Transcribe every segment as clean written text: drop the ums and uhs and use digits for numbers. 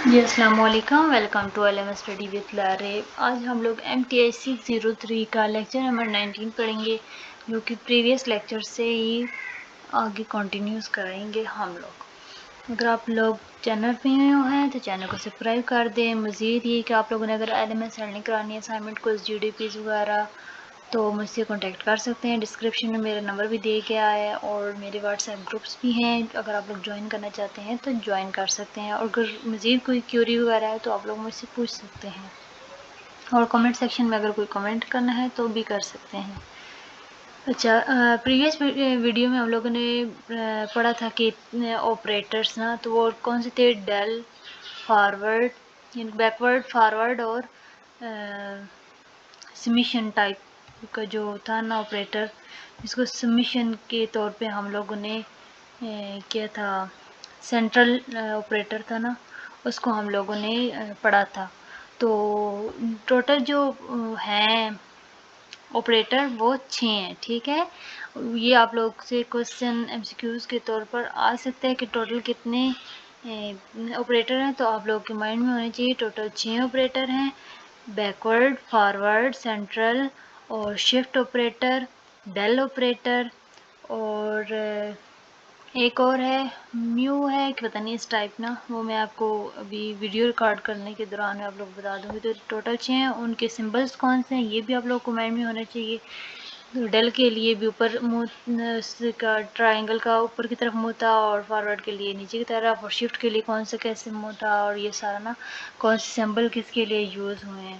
جی السلام علیکم، welcome to LM study with Laraib. آج ہم لوگ MTI 603 کا لیکچر نمبر 19 پڑھیں گے، جو کہ پریویس لیکچر سے ہی آگے کنٹینیوز کریں گے ہم لوگ۔ اگر آپ لوگ چینل پہ نئے ہیں تو چینل کو سبسکرائب کر دیں۔ مزید یہ کہ آپ لوگوں نے اگر LMS ہینڈلنگ کرانی ہے، اسائنمنٹ کو GDPs وغیرہ، تو مجھ سے کانٹیکٹ کر سکتے ہیں۔ ڈسکرپشن میں میرا نمبر بھی دیا گیا ہے اور میرے واٹس ایپ گروپس بھی ہیں، اگر آپ لوگ جوائن کرنا چاہتے ہیں تو جوائن کر سکتے ہیں، اور اگر مزید کوئی کیوری وغیرہ ہے تو آپ لوگ مجھ سے پوچھ سکتے ہیں، اور کمنٹ سیکشن میں اگر کوئی کمنٹ کرنا ہے تو بھی کر سکتے ہیں۔ اچھا، پریویس ویڈیو میں ہم لوگوں نے پڑھا تھا کہ آپریٹرس نا، تو وہ کون سے تھے؟ ڈیل، فارورڈ، یعنی بیکورڈ، فارورڈ اور سمیشن ٹائپ کا جو تھا نا آپریٹر، جس کو سمیشن کے طور پہ ہم لوگوں نے کیا تھا، سینٹرل آپریٹر تھا نا، اس کو ہم لوگوں نے پڑھا تھا۔ تو ٹوٹل جو ہیں آپریٹر وہ 6 ہیں، ٹھیک ہے۔ یہ آپ لوگ سے کوسچن MCQs کے طور پر آ سکتا ہے کہ ٹوٹل کتنے آپریٹر ہیں، تو آپ لوگ کے مائنڈ میں ہونے چاہیے ٹوٹل 6 آپریٹر ہیں: بیکورڈ، فارورڈ، سینٹرل اور شفٹ آپریٹر، ڈیل آپریٹر، اور ایک اور ہے میو ہے کہ پتہ نہیں اس ٹائپ نا، وہ میں آپ کو ابھی ویڈیو ریکارڈ کرنے کے دوران میں آپ لوگ بتا دوں گی۔ تو ٹوٹل 6 ہیں، ان کے سمبلس کون سے ہیں یہ بھی آپ لوگ کو مائنڈ میں ہونا چاہیے۔ ڈیل کے لیے بھی اوپر منہ کا ٹرائنگل کا اوپر کی طرف منہ تھا، اور فارورڈ کے لیے نیچے کی طرف، اور شفٹ کے لیے کون سا کیسے منہ تھا، اور یہ سارا نا کون سے سمبل کس کے لیے یوز ہوئے ہیں۔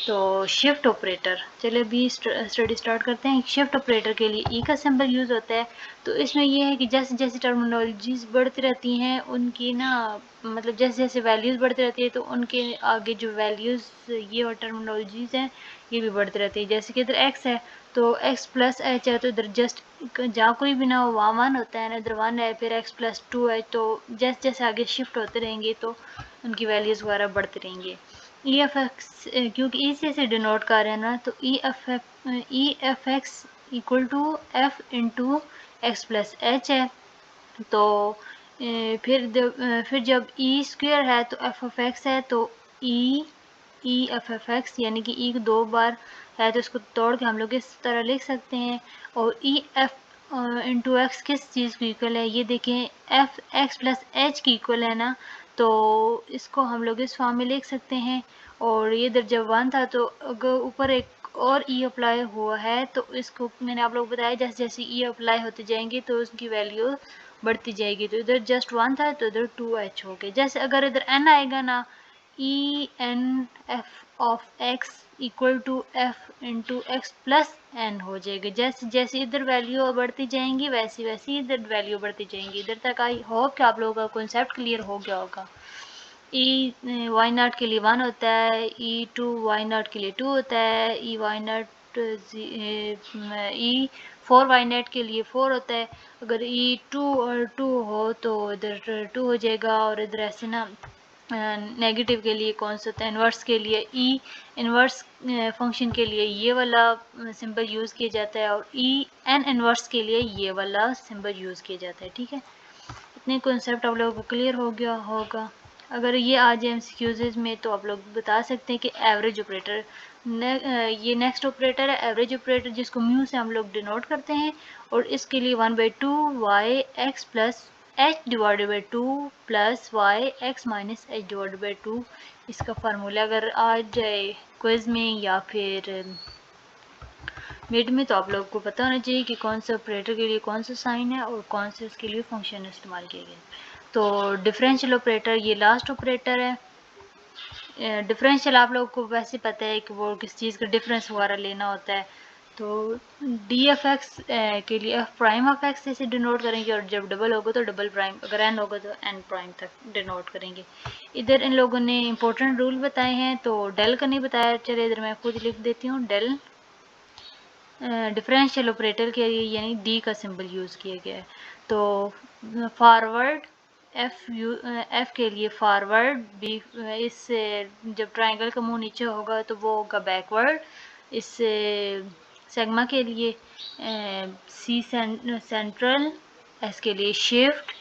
تو شفٹ آپریٹر، چلے ابھی اسٹڈی اسٹارٹ کرتے ہیں۔ شفٹ آپریٹر کے لیے کا سمبل یوز ہوتا ہے۔ تو اس میں یہ ہے کہ جیسے جیسے ٹرمینالوجیز بڑھتی رہتی ہیں، ان کی نا مطلب جیسے جیسے ویلیوز بڑھتی رہتی ہے، تو ان کے آگے جو ویلیوز یہ اور ٹرمینالوجیز ہیں یہ بھی بڑھتی رہتی ہے۔ جیسے کہ ادھر ایکس ہے تو ایکس پلس ایچ ہے، تو ادھر جسٹ جہاں کوئی بھی نہ ہو وہاں 1 ہوتا ہے نا، ادھر 1 ہے، پھر ایکس پلس 2 ہے، تو جیسے جیسے آگے شفٹ ہوتے رہیں گے تو ان کی ویلیوز وغیرہ بڑھتے رہیں گے۔ ای ایف ایکس، کیونکہ ای سے اسے ڈینوٹ کر رہے ہیں نا، تو E F X equal to F into X plus H ہے۔ تو پھر جب ای اسکوئر ہے تو ایف ایف ایکس ہے، تو ای ایف ایف ایکس یعنی کہ ای 2 بار ہے، تو اس کو توڑ کے ہم لوگ اس طرح لکھ سکتے ہیں۔ اور ای ایف انٹو ایکس کس چیز کی ایکول ہے؟ یہ دیکھیں، ایف ایکس پلس ایچ کی ایکول ہے نا، تو اس کو ہم لوگ اس فارم میں لکھ سکتے ہیں۔ اور یہ ادھر جب 1 تھا تو اگر اوپر ایک اور ای اپلائی ہوا ہے، تو اس کو میں نے آپ لوگ بتایا جیسے جیسے ای اپلائی ہوتے جائیں گے تو اس کی ویلیو بڑھتی جائے گی۔ تو ادھر جسٹ 1 تھا تو ادھر 2H ہو گئے۔ جیسے اگر ادھر n آئے گا نا، E N F of X equal to F into X plus N ہو جائے گا۔ جیسے جیسے ادھر ویلیو بڑھتی جائیں گی ویسی ویسی ادھر ویلیو بڑھتی جائیں گی۔ ادھر تک آئی ہوپ کہ آپ لوگوں کا کنسیپٹ کلیئر ہو گیا ہوگا۔ ای وائی ناٹ کے لیے 1 ہوتا ہے، ای ٹو وائی ناٹ کے لیے 2 ہوتا ہے، E Y naught E 4 Y naught کے لیے 4 ہوتا ہے۔ اگر ای 2 اور 2 ہو تو ادھر 2 ہو جائے گا، اور ادھر ایسے نا نیگیٹو کے لیے کون سا ہوتا ہے؟ انورس کے لیے ای انورس فنکشن کے لیے یہ والا سمبل یوز کیا جاتا ہے، اور ای این انورس کے لیے یہ والا سمبل یوز کیا جاتا ہے، ٹھیک ہے۔ اتنے کنسیپٹ آپ لوگوں کو کلیئر ہو گیا ہوگا۔ اگر یہ آ جائے MCQs میں تو آپ لوگ بتا سکتے ہیں کہ ایوریج آپریٹر، یہ نیکسٹ آپریٹر ہے ایوریج آپریٹر، جس کو میو سے ہم لوگ ڈینوٹ کرتے ہیں، اور اس کے لیے 1/2 Y X plus H divide by 2 plus Y X minus H divide by 2 اس کا فارمولا اگر آ جائے کوئز میں یا پھر مڈ میں، تو آپ لوگ کو پتہ ہونا چاہیے کہ کون سے آپریٹر کے لیے کون سا سائن ہے اور کون سے اس کے لیے فنکشن استعمال کیے گئے۔ تو ڈفرینشیل آپریٹر یہ لاسٹ آپریٹر ہے۔ ڈفرینشیل آپ لوگوں کو ویسے پتہ ہے کہ وہ کس چیز کا ڈفرینس وغیرہ لینا ہوتا ہے۔ تو ڈی ایف ایکس کے لیے ایف پرائم آف ایکس سے ڈینوٹ کریں گے، اور جب ڈبل ہوگا تو ڈبل پرائم، اگر این ہوگا تو این پرائم تک ڈینوٹ کریں گے۔ ادھر ان لوگوں نے امپورٹنٹ رول بتائے ہیں، تو ڈیل کا نہیں بتایا، چلے ادھر میں خود لکھ دیتی ہوں۔ ڈیل ڈفرینشیل آپریٹر کے لیے یعنی ڈی کا سمبل یوز کیا گیا ہے۔ تو فارورڈ ایف کے لیے فارورڈ، بی اس سے جب ٹرائنگل کا منہ نیچے ہوگا تو وہ ہوگا بیکورڈ۔ اس سے سیگما کے لیے سی سینٹرل، ایس کے لیے شفٹ،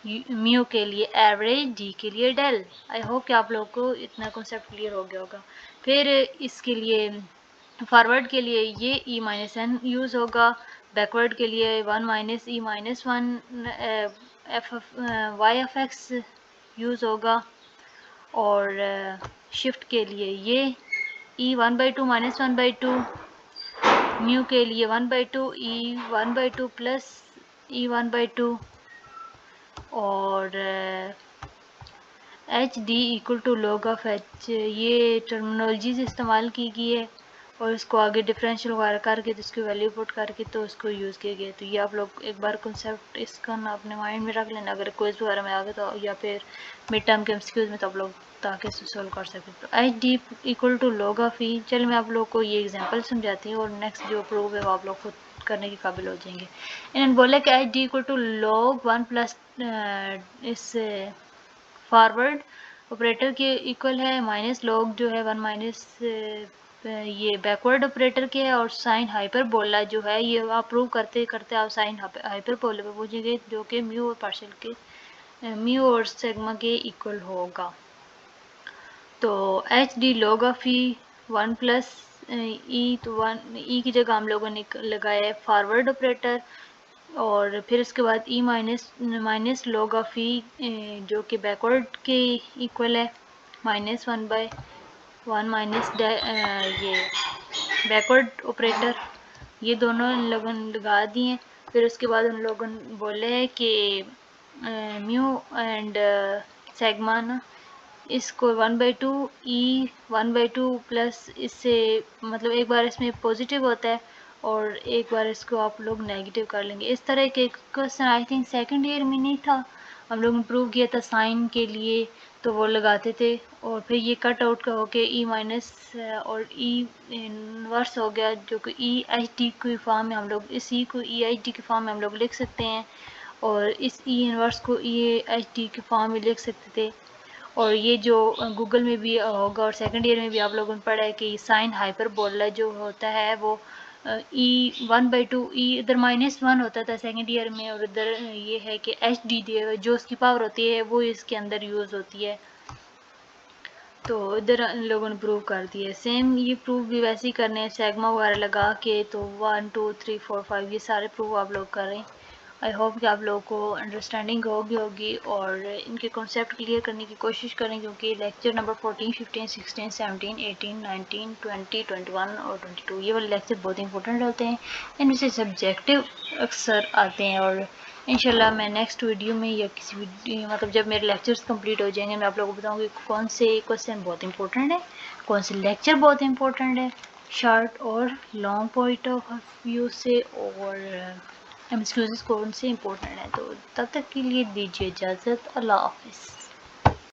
میو کے لیے ایوریج، ڈی کے لیے ڈیل. آئی ہوپ کہ آپ لوگ کو اتنا کنسیپٹ کلیئر ہو گیا ہوگا. پھر اس کے لیے فارورڈ کے لیے یہ ای مائنس این یوز ہوگا، بیکورڈ کے لیے 1 minus E minus 1 Y F X use ہوگا، اور شفٹ کے لیے یہ ای 1/2 مائنس 1/2، میو کے لیے 1/2 ای 1/2 پلس ای 1/2، اور H D equal to log of H. یہ ٹرمنالوجیز استعمال کی گئی ہے، اور اس کو آگے ڈفرینشیل وغیرہ کر کے تو اس کی ویلیو پٹ کر کے تو اس کو یوز کیا گیا. تو یہ آپ لوگ ایک بار کنسیپٹ اس کا اپنے مائنڈ میں رکھ لینا، اگر کوئز وغیرہ میں آگے تو یا پھر مڈ ٹرم کے MCQs میں تو آپ لوگ تاکہ اسے سولو کر سکیں. تو H D equal to log of E. چلے میں آپ لوگ کو یہ ایگزامپل سمجھاتی ہوں، اور نیکسٹ جو پروو ہے وہ آپ لوگ خود کرنے کے قابل ہو جائیں گے. انہوں نے بولا کہ H D equal to log 1 plus اس فارورڈ آپریٹر کے ایکول ہے، مائنس log جو ہے 1 مائنس یہ بیکورڈ آپریٹر کے ہے، اور سائن ہائپر بولا جو ہے یہ آپ پروو کرتے کرتے آپ سائن ہائپر بولے پہ پہنچیں گے، جو کہ میو اور پارشل کے میو اور سیگما کے ایکول ہوگا. تو H D log of E 1 plus E, تو 1 ای کی جگہ ہم لوگوں نے لگایا ہے فارورڈ آپریٹر، اور پھر اس کے بعد ای مائنس log آف ای جو کہ بیکورڈ کے ایکول ہے، -1/1 مائنس یہ بیکورڈ آپریٹر. یہ دونوں ان لوگوں نے لگا دیے. پھر اس کے بعد ان لوگوں نے بولے کہ میو اینڈ سیگما نا اس کو 1/2 ای 1/2 پلس اس سے مطلب ایک بار اس میں پازیٹیو ہوتا ہے اور ایک بار اس کو آپ لوگ نیگیٹو کر لیں گے. اس طرح کے question I think second year میں نہیں تھا، ہم لوگوں نے پروو کیا تھا سائن کے لیے، تو وہ لگاتے تھے. اور پھر یہ کٹ آؤٹ کا ہو کے ای مائنس اور ای انورس ہو گیا، جو کہ ای ایچ ڈی کی فارم میں ہم لوگ اس ای کو ای ایچ ڈی کی فارم میں ہم لوگ لکھ سکتے ہیں، اور اس ای انورس کو ای ایچ ڈی کی فارم میں لکھ سکتے تھے. اور یہ جو گوگل میں بھی ہوگا اور سیکنڈ ایئر میں بھی آپ لوگوں نے پڑھا ہے کہ سائن ہائپر بولا جو ہوتا ہے وہ ای 1/2 ای ادھر -1 ہوتا تھا سیکنڈ ایئر میں، اور ادھر یہ ہے کہ ایچ ڈی جو اس کی پاور ہوتی ہے وہ اس کے اندر یوز ہوتی ہے. تو ادھر ان لوگوں نے پروو کر دیا. سیم یہ پروو بھی ویسے ہی کرنے ہیں سیگما وغیرہ لگا کے. تو 1 2 3 4 5 یہ سارے پروو آپ لوگ کر رہے ہیں. آئی ہوپ کہ آپ لوگوں کو انڈرسٹینڈنگ ہوگی اور ان کے کنسیپٹ کلیئر کرنے کی کوشش کریں، کیونکہ لیکچر نمبر 14 15 16 17 18 19 20 21 اور 22 یہ والے لیکچر بہت امپورٹنٹ ہوتے ہیں. ان میں سے سبجیکٹو اکثر آتے ہیں، اور انشاءاللہ میں نیکسٹ ویڈیو میں یا کسی ویڈیو مطلب جب میرے لیکچرز کمپلیٹ ہو جائیں گے میں آپ لوگوں کو بتاؤں گی کون سے کوسچن بہت امپورٹنٹ ہے، کون سے لیکچر بہت امپورٹنٹ ہے شارٹ اور لانگ پوائنٹ آف ویو سے، اور ایکسکیوزز کون سے امپورٹنٹ ہیں. تو تب تک کے لیے دیجیے اجازت. اللہ حافظ.